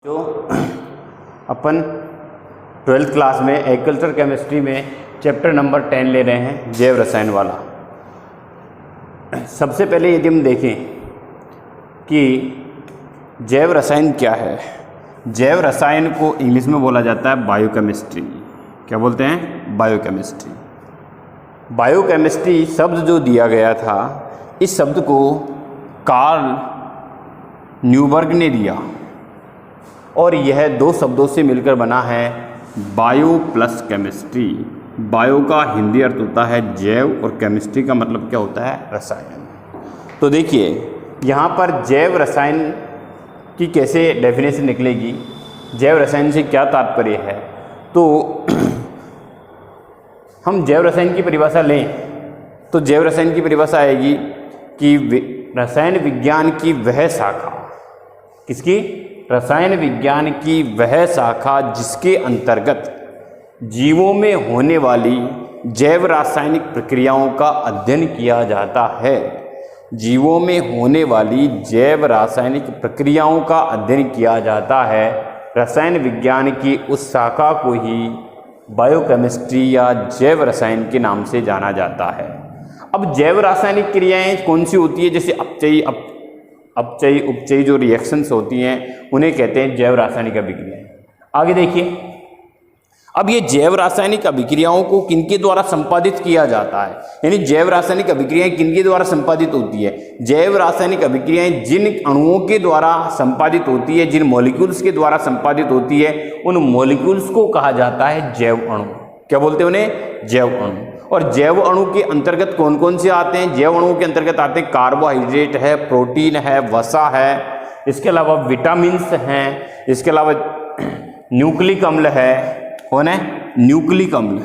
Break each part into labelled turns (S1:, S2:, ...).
S1: जो अपन 12th class में agriculture chemistry में चैप्टर नंबर 10 ले रहे हैं, जैव रसायन वाला। सबसे पहले यदि हम देखें कि जैव रसायन क्या है, जैव रसायन को इंग्लिश में बोला जाता है बायोकेमिस्ट्री। क्या बोलते हैं? बायोकेमिस्ट्री। बायोकेमिस्ट्री शब्द जो दिया गया था, इस शब्द को कार्ल न्यूबर्ग ने दिया और यह दो शब्दों से मिलकर बना है बायो प्लस केमिस्ट्री। बायो का हिंदी अर्थ होता है जैव और केमिस्ट्री का मतलब क्या होता है? रसायन। तो देखिए यहाँ पर जैव रसायन की कैसे डेफिनेशन निकलेगी, जैव रसायन से क्या तात्पर्य है। तो हम जैव रसायन की परिभाषा लें तो जैव रसायन की परिभाषा आएगी कि रसायन विज्ञान की वह शाखा, किसकी? रसायन विज्ञान की वह शाखा जिसके अंतर्गत जीवों में होने वाली जैव रासायनिक प्रक्रियाओं का अध्ययन किया जाता है। जीवों में होने वाली जैव रासायनिक प्रक्रियाओं का अध्ययन किया जाता है। रसायन विज्ञान की उस शाखा को ही बायोकेमिस्ट्री या जैव रसायन के नाम से जाना जाता है। अब जैव रासायनिक क्रियाएं कौन सी होती है? जैसे अपचयी उपचयी जो रिएक्शंस होती हैं उन्हें कहते हैं जैव रासायनिक अभिक्रियाएं। आगे देखिए, अब ये जैव रासायनिक अभिक्रियाओं को किनके द्वारा संपादित किया जाता है, यानी जैव रासायनिक अभिक्रियाएं किनके द्वारा संपादित होती है? जैव रासायनिक अभिक्रियाएं जिन अणुओं के द्वारा संपादित होती है, जिन मॉलिक्यूल्स के द्वारा संपादित होती है, उन मॉलिक्यूल्स को कहा जाता है जैव अणु। क्या बोलते हैं उन्हें? जैव अणु। और जैव अणु के अंतर्गत कौन कौन से आते हैं? जैव अणुओं के अंतर्गत आते हैं कार्बोहाइड्रेट है, प्रोटीन है, वसा है, इसके अलावा विटामिन्स हैं, इसके अलावा न्यूक्लिक अम्ल है, कौन है? न्यूक्लिक अम्ल,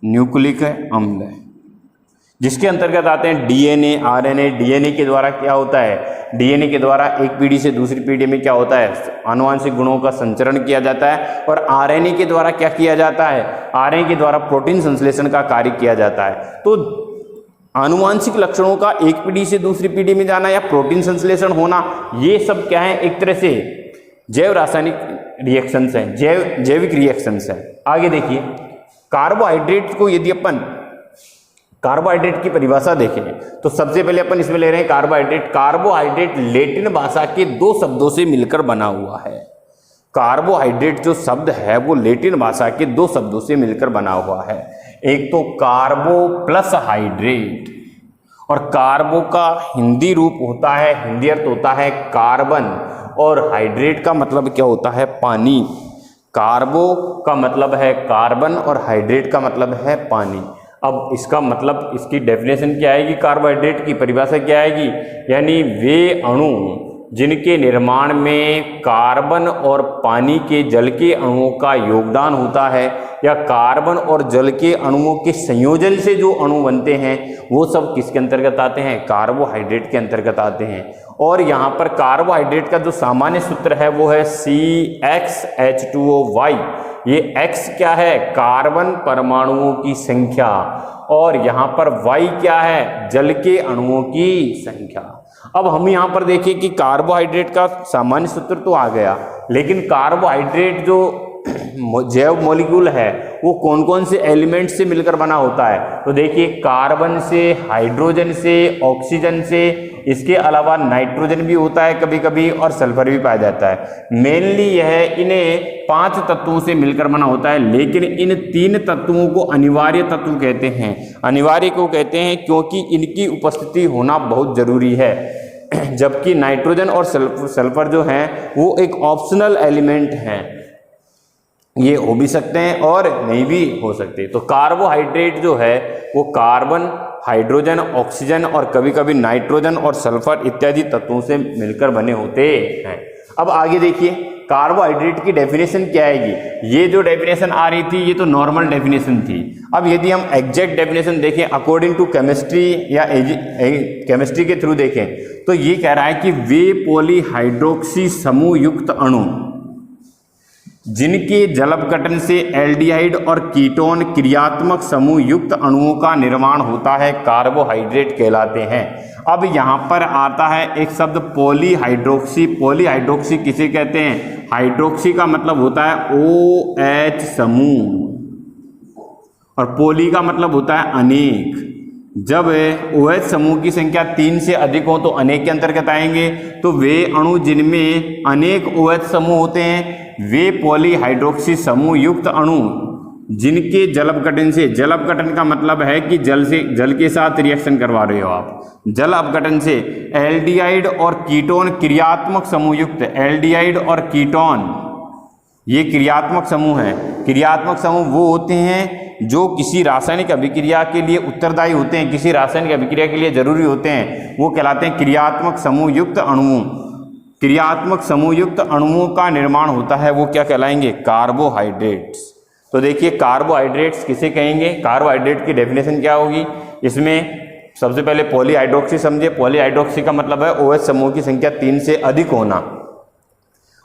S1: न्यूक्लिक अम्ल, जिसके अंतर्गत आते हैं डीएनए, आरएनए। डीएनए के द्वारा क्या होता है? डीएनए के द्वारा एक पीढ़ी से दूसरी पीढ़ी में क्या होता है? आनुवांशिक गुणों का संचरण किया जाता है। और आरएनए के द्वारा क्या किया जाता है? आरएनए के द्वारा प्रोटीन संश्लेषण का कार्य किया जाता है। तो आनुवांशिक लक्षणों का एक पीढ़ी से दूसरी पीढ़ी में जाना या प्रोटीन संश्लेषण होना, ये सब क्या है? एक तरह से जैव रासायनिक रिएक्शंस हैं, जैविक रिएक्शंस हैं। आगे देखिए, कार्बोहाइड्रेट को यदि अपन कार्बोहाइड्रेट की परिभाषा देखें तो सबसे पहले अपन इसमें ले रहे हैं कार्बोहाइड्रेट। कार्बोहाइड्रेट लैटिन भाषा के दो शब्दों से मिलकर बना हुआ है। कार्बोहाइड्रेट जो शब्द है वो लैटिन भाषा के दो शब्दों से मिलकर बना हुआ है। एक तो कार्बो प्लस हाइड्रेट, और कार्बो का हिंदी रूप होता है, हिंदी अर्थ होता है कार्बन, और हाइड्रेट का मतलब क्या होता है? पानी। कार्बो का मतलब है कार्बन और हाइड्रेट का मतलब है पानी। अब इसका मतलब, इसकी डेफिनेशन क्या आएगी? कार्बोहाइड्रेट की परिभाषा क्या आएगी? यानी वे अणु जिनके निर्माण में कार्बन और पानी के जल के अणुओं का योगदान होता है, या कार्बन और जल के अणुओं के संयोजन से जो अणु बनते हैं, वो सब किसके अंतर्गत आते हैं? कार्बोहाइड्रेट के अंतर्गत आते हैं। और यहाँ पर कार्बोहाइड्रेट का जो सामान्य सूत्र है वो है CxH2O। ये X क्या है? कार्बन परमाणुओं की संख्या, और यहाँ पर Y क्या है? जल के अणुओं की संख्या। अब हम यहाँ पर देखिए कि कार्बोहाइड्रेट का सामान्य सूत्र तो आ गया, लेकिन कार्बोहाइड्रेट जो जैव मॉलिक्यूल है वो कौन कौन से एलिमेंट से मिलकर बना होता है? तो देखिए, कार्बन से, हाइड्रोजन से, ऑक्सीजन से, इसके अलावा नाइट्रोजन भी होता है कभी कभी, और सल्फर भी पाया जाता है। मेनली यह इन्हें 5 तत्वों से मिलकर बना होता है, लेकिन इन 3 तत्वों को अनिवार्य तत्व कहते हैं। अनिवार्य को कहते हैं क्योंकि इनकी उपस्थिति होना बहुत जरूरी है, जबकि नाइट्रोजन और सल्फर जो हैं वो एक ऑप्शनल एलिमेंट हैं। ये हो भी सकते हैं और नहीं भी हो सकते। तो कार्बोहाइड्रेट जो है वो कार्बन, हाइड्रोजन, ऑक्सीजन और कभी कभी नाइट्रोजन और सल्फर इत्यादि तत्वों से मिलकर बने होते हैं। अब आगे देखिए, कार्बोहाइड्रेट की डेफिनेशन क्या आएगी? ये जो डेफिनेशन आ रही थी ये तो नॉर्मल डेफिनेशन थी। अब यदि हम एग्जैक्ट डेफिनेशन देखें अकॉर्डिंग टू केमिस्ट्री या केमिस्ट्री के थ्रू देखें तो ये कह रहा है कि वे पॉलीहाइड्रोक्सी समूह युक्त अणु, जिनके जल अपघटन से एल्डिहाइड और कीटोन क्रियात्मक समूह युक्त अणुओं का निर्माण होता है, कार्बोहाइड्रेट कहलाते हैं। अब यहाँ पर आता है एक शब्द पॉलीहाइड्रोक्सी। पॉलीहाइड्रोक्सी किसे कहते हैं? हाइड्रोक्सी का मतलब होता है OH समूह और पोली का मतलब होता है अनेक। जब OH समूह की संख्या 3 से अधिक हो तो अनेक के अंतर्गत आएंगे। तो वे अणु जिनमें अनेक OH समूह होते हैं वे पॉलीहाइड्रोक्सी समूह युक्त अणु जिनके जल अपघटन से, जल अपघटन का मतलब है कि जल के साथ रिएक्शन करवा रहे हो आप, जल अपघटन से एल्डिहाइड और कीटोन क्रियात्मक समूह युक्त, एल्डिहाइड और कीटोन ये क्रियात्मक समूह है। क्रियात्मक समूह वो होते हैं जो किसी रासायनिक अभिक्रिया के लिए उत्तरदायी होते हैं, किसी रासायनिक अभिक्रिया के लिए जरूरी होते हैं, वो कहलाते हैं क्रियात्मक समूह युक्त अणुओं। क्रियात्मक समूह युक्त अणुओं का निर्माण होता है वो क्या कहलाएंगे? कार्बोहाइड्रेट्स। तो देखिए कार्बोहाइड्रेट्स किसे कहेंगे? कार्बोहाइड्रेट की डेफिनेशन क्या होगी? इसमें सबसे पहले पॉलीहाइड्रोक्सी समझे। पॉलीहाइड्रोक्सी का मतलब है OH समूह की संख्या 3 से अधिक होना,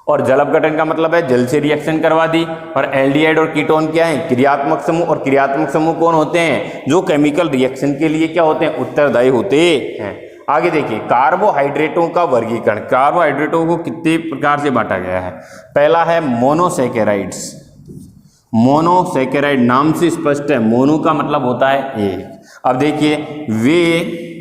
S1: और जल अपघटन का मतलब है जल से रिएक्शन करवा दी। और एल्डिहाइड और कीटोन क्या है? क्रियात्मक समूह। और क्रियात्मक समूह कौन होते हैं? जो केमिकल रिएक्शन के लिए क्या होते हैं? उत्तरदायी होते हैं। आगे देखिए कार्बोहाइड्रेटों का वर्गीकरण। कार्बोहाइड्रेटों को कितने प्रकार से बांटा गया है? पहला है मोनोसैकेराइड्स। मोनोसैकेराइड नाम से स्पष्ट है, मोनो का मतलब होता है एक। अब देखिए वे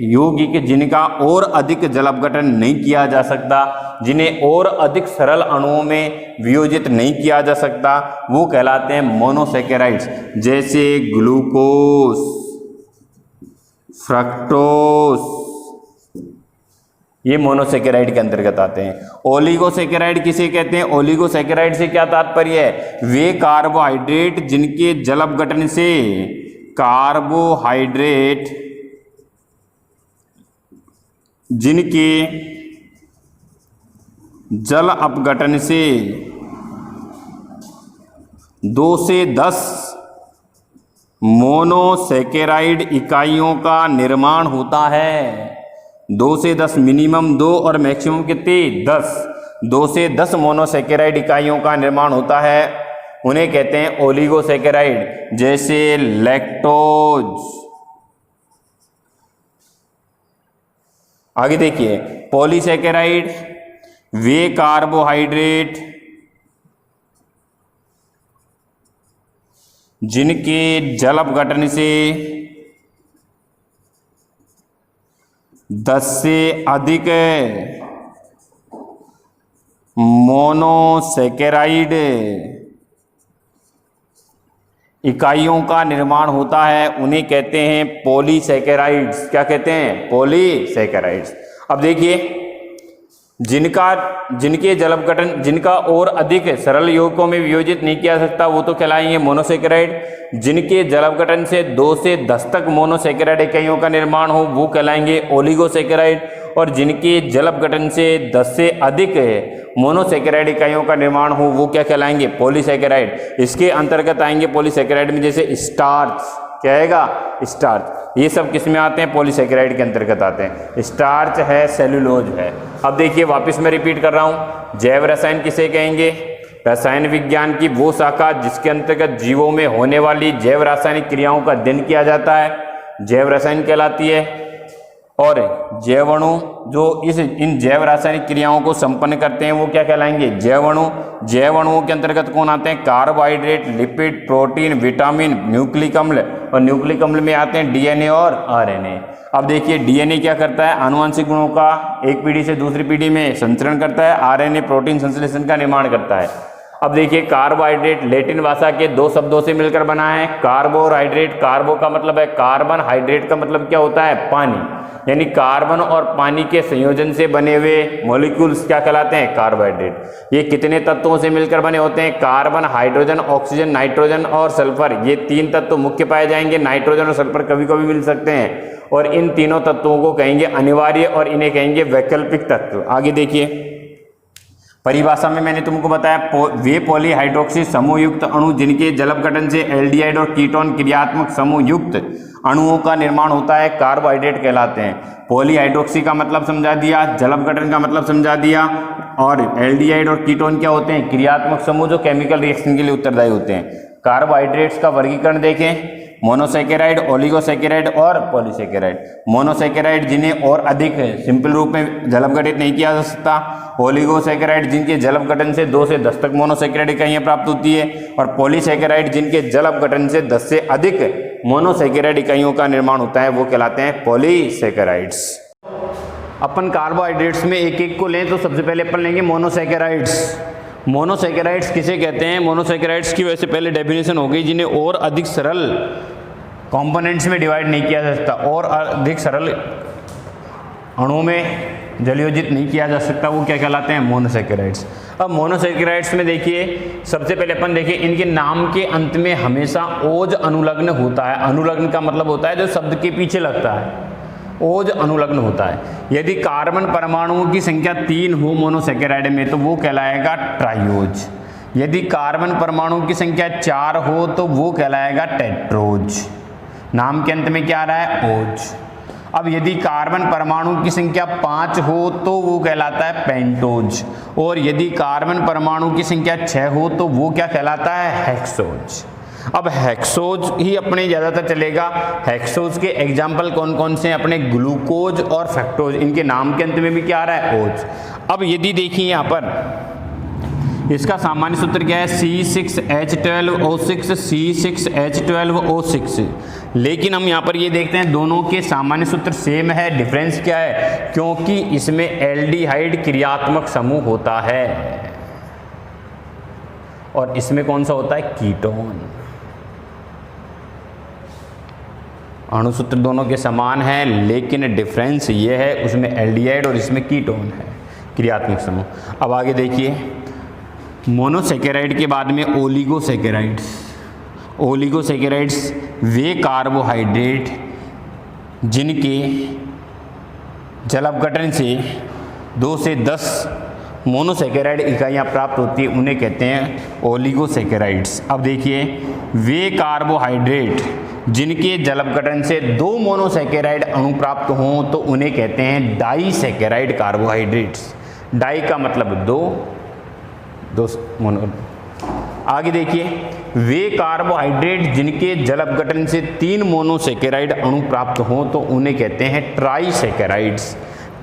S1: यौगिक जिनका और अधिक जल अपघटन नहीं किया जा सकता, जिन्हें और अधिक सरल अणुओं में वियोजित नहीं किया जा सकता, वो कहलाते हैं मोनोसैकेराइड्स। जैसे ग्लूकोज, फ्रक्टोज, ये मोनोसैकेराइड के अंतर्गत आते हैं। ओलिगोसैकेराइड किसे कहते हैं? ओलिगोसैकेराइड से क्या तात्पर्य है? वे कार्बोहाइड्रेट जिनके जल अपघटन से, कार्बोहाइड्रेट जिनके जल अपघटन से 2 से 10 मोनोसैकेराइड इकाइयों का निर्माण होता है। 2 से 10 मिनिमम 2 और मैक्सिमम कितने? 10। 2 से 10 मोनोसैकेराइड इकाइयों का निर्माण होता है, उन्हें कहते हैं ओलिगोसैकेराइड। जैसे लैक्टोज। आगे देखिए पॉलीसैकेराइड, वे कार्बोहाइड्रेट जिनके जल अपघटन से 10 से अधिक मोनोसैकेराइड इकाइयों का निर्माण होता है, उन्हें कहते हैं पॉलीसैकेराइड्स। क्या कहते हैं? पॉलीसैकेराइड्स। अब देखिए जिनके जल अपघटन, जिनका और अधिक सरल यौगिकों में वियोजित नहीं किया सकता, वो तो कहलाएंगे मोनोसैकेराइड। जिनके जल अपघटन से 2 से 10 तक मोनोसैकेराइड इकाइयों का निर्माण हो वो कहलाएंगे ओलिगोसैकेराइड। और जिनके जल अपघटन से 10 से अधिक मोनोसैकेराइड इकाइयों का निर्माण हो वो क्या कहलाएंगे? पॉलीसैकेराइड। इसके अंतर्गत आएंगे पॉलीसैकेराइड में जैसे स्टार्च। क्या आएगा? स्टार्च। ये सब किस में आते हैं? पॉलीसैकेराइड के अंतर्गत आते हैं। स्टार्च है, सेलुलोज है। अब देखिए वापस मैं रिपीट कर रहा हूँ, जैव रसायन किसे कहेंगे? रसायन विज्ञान की वो शाखा जिसके अंतर्गत जीवों में होने वाली जैव रासायनिक क्रियाओं का अध्ययन किया जाता है, जैव रसायन कहलाती है। और जैव अणु जो इन जैव रासायनिक क्रियाओं को संपन्न करते हैं वो क्या कहलाएंगे? जैव अणु। जैव अणुओं के अंतर्गत कौन आते हैं? Carbohydrate, lipid, protein, vitamin, nucleic अम्ल। और न्यूक्लिक अम्ल में आते हैं डीएनए और आरएनए। अब देखिए डीएनए क्या करता है? आनुवंशिक गुणों का एक पीढ़ी से दूसरी पीढ़ी में संचरण करता है। आरएनए प्रोटीन संश्लेषण का निर्माण करता है। अब देखिए कार्बोहाइड्रेट लैटिन भाषा के 2 शब्दों से मिलकर बना है। कार्बो और हाइड्रेट, कार्बो का मतलब है कार्बन, हाइड्रेट का मतलब क्या होता है? पानी। यानी कार्बन और पानी के संयोजन से बने हुए मॉलिक्यूल्स क्या कहलाते हैं? कार्बोहाइड्रेट। ये कितने तत्वों से मिलकर बने होते हैं? कार्बन, हाइड्रोजन, ऑक्सीजन, नाइट्रोजन और सल्फर। ये 3 तत्व मुख्य पाए जाएंगे। नाइट्रोजन और सल्फर कभी कभी मिल सकते हैं। और इन तीनों तत्वों को कहेंगे अनिवार्य और इन्हें कहेंगे वैकल्पिक तत्व। आगे देखिए परिभाषा में मैंने तुमको बताया वे पॉलीहाइड्रोक्सी समूह युक्त अणु जिनके जल अपघटन से एल्डिहाइड और कीटोन क्रियात्मक समूह युक्त अणुओं का निर्माण होता है, कार्बोहाइड्रेट कहलाते हैं। पॉलीहाइड्रोक्सी का मतलब समझा दिया, जल अपघटन का मतलब समझा दिया, और एल्डिहाइड और कीटोन क्या होते हैं? क्रियात्मक समूह जो केमिकल रिएक्शन के लिए उत्तरदायी होते हैं। कार्बोहाइड्रेट्स का वर्गीकरण देखें, मोनोसैकेराइड, ओलिगोसैकेराइड और पॉलीसैकेराइड। मोनोसैकेराइड जिन्हें और अधिक सिंपल रूप में जल अपघटित नहीं किया जा सकता, ओलिगोसैकेराइड जिनके जल अपघटन से 2 से 10 तक मोनोसैकेराइड इकाइयां प्राप्त होती है, और पॉलीसैकेराइड जिनके जल अपघटन से 10 से अधिक मोनोसैकेराइड इकाइयों का निर्माण होता है, वो कहलाते हैं पॉलीसैकेराइड्स। अपन कार्बोहाइड्रेट्स में एक एक को लें तो सबसे पहले अपन लेंगे मोनोसैकेराइड्स। मोनोसैकेराइड्स किसे कहते हैं? मोनोसैकेराइड्स की वैसे पहले डेफिनेशन हो गई, जिन्हें और अधिक सरल कंपोनेंट्स में डिवाइड नहीं किया जा सकता, और अधिक सरल अणुओं में जलयोजित नहीं किया जा सकता, वो क्या कहलाते हैं? मोनोसैकेराइड्स। अब मोनोसैकेराइड्स में देखिए, सबसे पहले अपन देखिए इनके नाम के अंत में हमेशा ओज अनुलग्न होता है। अनुलग्न का मतलब होता है जो शब्द के पीछे लगता है, ओज अनुलग्न होता है। यदि कार्बन परमाणुओं की संख्या 3 हो मोनोसैकेराइड में तो वो कहलाएगा ट्राइओज। यदि कार्बन परमाणुओं की संख्या 4 हो तो वो कहलाएगा टेट्रोज। नाम के अंत में क्या आ रहा है? ओज। अब यदि कार्बन परमाणु की संख्या 5 हो तो वो कहलाता है पेंटोज, और यदि कार्बन परमाणु की संख्या 6 हो तो वो क्या कहलाता है? हेक्सोज। अब हेक्सोज ही अपने ज़्यादातर चलेगा। हेक्सोज के एग्जाम्पल कौन कौन से हैं? अपने ग्लूकोज और फ्रक्टोज, इनके नाम के अंत में भी क्या आ रहा है? ओज। अब यदि देखिए यहाँ पर इसका सामान्य सूत्र क्या है? C6H12O6, C6H12O6। लेकिन हम यहाँ पर ये देखते हैं दोनों के सामान्य सूत्र सेम है। डिफरेंस क्या है? क्योंकि इसमें एल्डिहाइड क्रियात्मक समूह होता है और इसमें कौन सा होता है? कीटोन। अणुसूत्र दोनों के समान हैं, लेकिन डिफरेंस ये है उसमें एल्डिहाइड और इसमें कीटोन है, क्रियात्मक समूह। अब आगे देखिए, मोनोसैकेराइड के बाद में ओलिगोसैकेराइड्स। ओलिगोसैकेराइड्स वे कार्बोहाइड्रेट जिनके जल अपघटन से 2 से 10 मोनोसैकेराइड इकाइयाँ प्राप्त होती है, उन्हें कहते हैं ओलिगोसैकेराइड्स। अब देखिए, वे कार्बोहाइड्रेट जिनके जल अपघटन से 2 मोनोसैकेराइड अणु प्राप्त हों तो उन्हें कहते हैं डाइसैकेराइड कार्बोहाइड्रेट्स। डाई का मतलब 2 मोनो। आगे देखिए, वे कार्बोहाइड्रेट जिनके जल अपघटन से 3 मोनोसैकेराइड अणु प्राप्त हों तो उन्हें कहते हैं ट्राइसैकेराइड्स।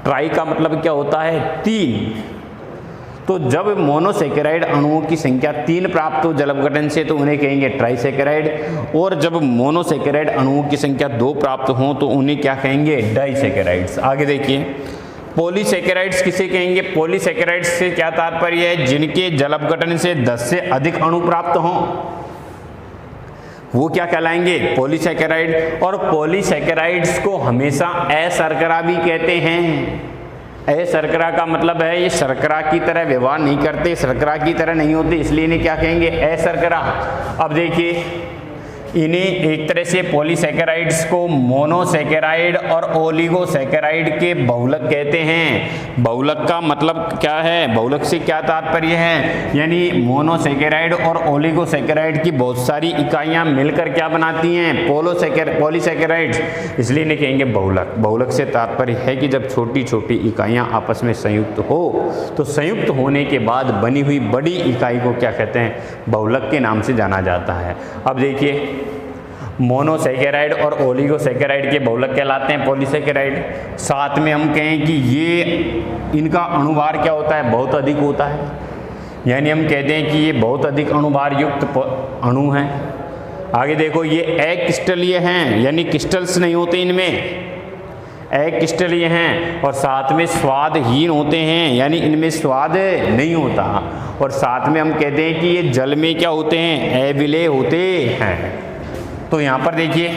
S1: ट्राई का मतलब क्या होता है? 3। तो जब मोनोसैकेराइड अणुओं की संख्या 3 प्राप्त हो जल अपघटन से तो उन्हें कहेंगे ट्राइसैकेराइड, और जब मोनोसैकेराइड अणुओं की संख्या 2 प्राप्त हो तो उन्हें क्या कहेंगे? डाइसैकेराइड्स। आगे देखिए, पॉलीसैकेराइड्स किसे कहेंगे? पॉलीसैकेराइड्स से क्या तात्पर्य है? जिनके जल अपघटन से 10 से अधिक अणु प्राप्त हों वो क्या कहलाएंगे? पॉलीसैकेराइड। और पॉलीसैकेराइड्स को हमेशा अशर्करा भी कहते हैं। अशर्करा का मतलब है ये शर्करा की तरह व्यवहार नहीं करते, शर्करा की तरह नहीं होते, इसलिए इन्हें क्या कहेंगे? अशर्करा। अब देखिए, इन्हें एक तरह से पॉलीसैकेराइड्स को मोनोसैकेराइड और ओलिगोसैकेराइड के बहुलक कहते हैं। बहुलक का मतलब क्या है? बहुलक से क्या तात्पर्य है? यानी मोनोसैकेराइड और ओलिगोसैकेराइड की बहुत सारी इकाइयां मिलकर क्या बनाती हैं? पॉलीसैकेराइड्स, इसलिए इन्हें कहेंगे बहुलक। बहुलक से तात्पर्य है कि जब छोटी छोटी इकाइयां आपस में संयुक्त हो तो संयुक्त होने के बाद बनी हुई बड़ी इकाई को क्या कहते हैं? बहुलक के नाम से जाना जाता है। अब देखिए, मोनोसैकेराइड और ओलिगोसैकेराइड के बहुलक कहलाते हैं पॉलीसैकेराइड। साथ में हम कहें कि ये इनका अणुभार क्या होता है? बहुत अधिक होता है। यानी हम कहते हैं कि ये बहुत अधिक अणुभार युक्त अणु हैं। आगे देखो, ये अक्रिस्टलीय हैं, यानी क्रिस्टल्स नहीं होते इनमें, अक्रिस्टलीय हैं, और साथ में स्वादहीन होते हैं, यानी इनमें स्वाद नहीं होता। और साथ में हम कहते हैं कि ये जल में क्या होते हैं? अविलेय होते हैं। तो यहाँ पर देखिए,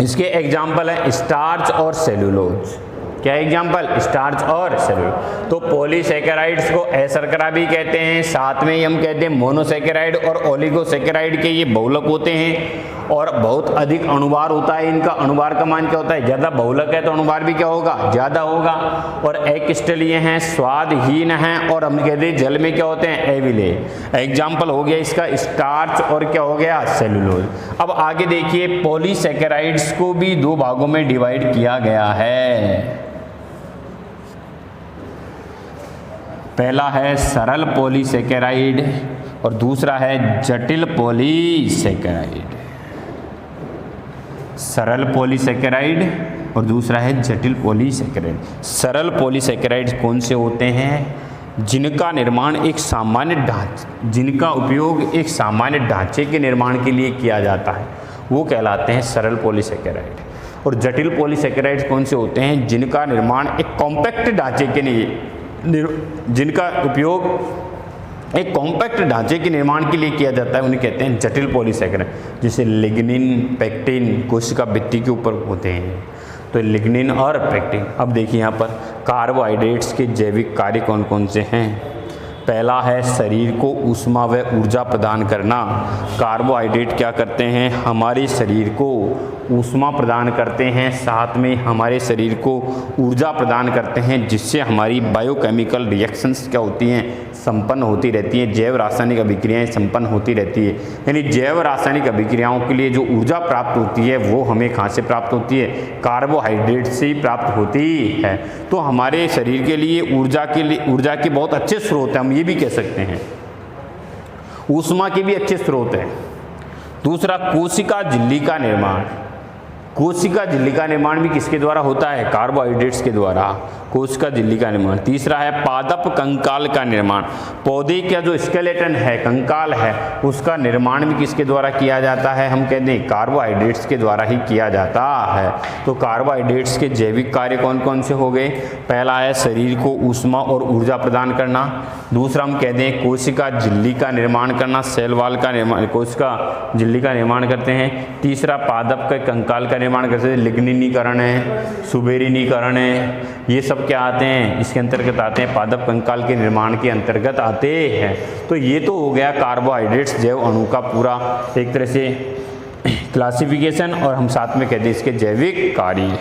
S1: इसके एग्जाम्पल है स्टार्च और सेलुलोज। क्या एग्जाम्पल? स्टार्च और सेलुलोज। तो पॉलीसैकेराइड्स को अशर्करा भी कहते हैं, साथ में ही हम कहते हैं मोनोसैकेराइड और ओलिगोसैकेराइड के ये बहुलक होते हैं और बहुत अधिक अणुभार होता है इनका। अणुभार का मान क्या होता है? ज़्यादा बहुलक है तो अणुभार भी क्या होगा? ज़्यादा होगा। और अक्रिस्टलीय हैं, स्वादहीन हैं, और हम कहते हैं जल में क्या होते हैं? अविलेय। एग्जाम्पल हो गया इसका स्टार्च और क्या हो गया? सेलुलोज। अब आगे देखिए, पॉलीसैकेराइड्स को भी 2 भागों में डिवाइड किया गया है। पहला है सरल पॉलीसेकेराइड और दूसरा है जटिल पॉलीसेकेराइड। सरल पॉलीसेकेराइड और दूसरा है जटिल पॉलीसेकेराइड। सरल पॉलीसेकेराइड कौन से होते हैं? जिनका निर्माण एक सामान्य ढांचे, जिनका उपयोग एक सामान्य ढांचे के निर्माण के लिए किया जाता है, वो कहलाते हैं सरल पॉलीसेकेराइड। और जटिल पॉलीसेकेराइड कौन से होते हैं? जिनका निर्माण एक कॉम्पैक्ट ढांचे के लिए, जिनका उपयोग एक कॉम्पैक्ट ढांचे के निर्माण के लिए किया जाता है, उन्हें कहते हैं जटिल पॉलीसेकेराइड। जैसे लिग्निन, पेक्टिन कोशिका भित्ति के ऊपर होते हैं, तो लिग्निन और पेक्टिन। अब देखिए यहाँ पर कार्बोहाइड्रेट्स के जैविक कार्य कौन कौन से हैं। पहला है शरीर को ऊष्मा व ऊर्जा प्रदान करना। कार्बोहाइड्रेट क्या करते हैं? हमारे शरीर को ऊष्मा प्रदान करते हैं, साथ में हमारे शरीर को ऊर्जा प्रदान करते हैं, जिससे हमारी बायोकेमिकल रिएक्शंस क्या होती हैं? संपन्न होती रहती हैं, जैव रासायनिक अभिक्रियाएं संपन्न होती रहती है। यानी जैव रासायनिक अभिक्रियाओं के लिए जो ऊर्जा प्राप्त होती है वो हमें कहाँ से प्राप्त होती है? कार्बोहाइड्रेट से ही प्राप्त होती है। तो हमारे शरीर के लिए ऊर्जा के बहुत अच्छे स्रोत हैं, हम ये भी कह सकते हैं, ऊष्मा के भी अच्छे स्रोत हैं। दूसरा, कोशिका झिल्ली का निर्माण। कोशिका झिल्ली का निर्माण भी किसके द्वारा होता है? कार्बोहाइड्रेट्स के द्वारा कोशिका झिल्ली का निर्माण। तीसरा है पादप कंकाल का निर्माण। पौधे का जो स्केलेटन है, कंकाल है, उसका निर्माण भी किसके द्वारा किया जाता है? हम कहते हैं कार्बोहाइड्रेट्स के द्वारा ही किया जाता है। तो कार्बोहाइड्रेट्स के जैविक कार्य कौन कौन से हो गए? पहला है शरीर को ऊष्मा और ऊर्जा प्रदान करना। दूसरा हम कहते हैं कोशिका झिल्ली का निर्माण करना, सेल वॉल का निर्माण, कोशिका झिल्ली का निर्माण करते हैं। तीसरा पादप के कंकाल का निर्माण करते हैं, लिग्निनीकरण है, सुबेरिनीकरण है, ये सब क्या आते हैं? इसके अंतर्गत आते हैं, पादप कंकाल के निर्माण के अंतर्गत आते हैं। तो ये तो हो गया कार्बोहाइड्रेट्स जैव अणु का पूरा एक तरह से क्लासिफिकेशन, और हम साथ में कहते हैं इसके जैविक कार्य।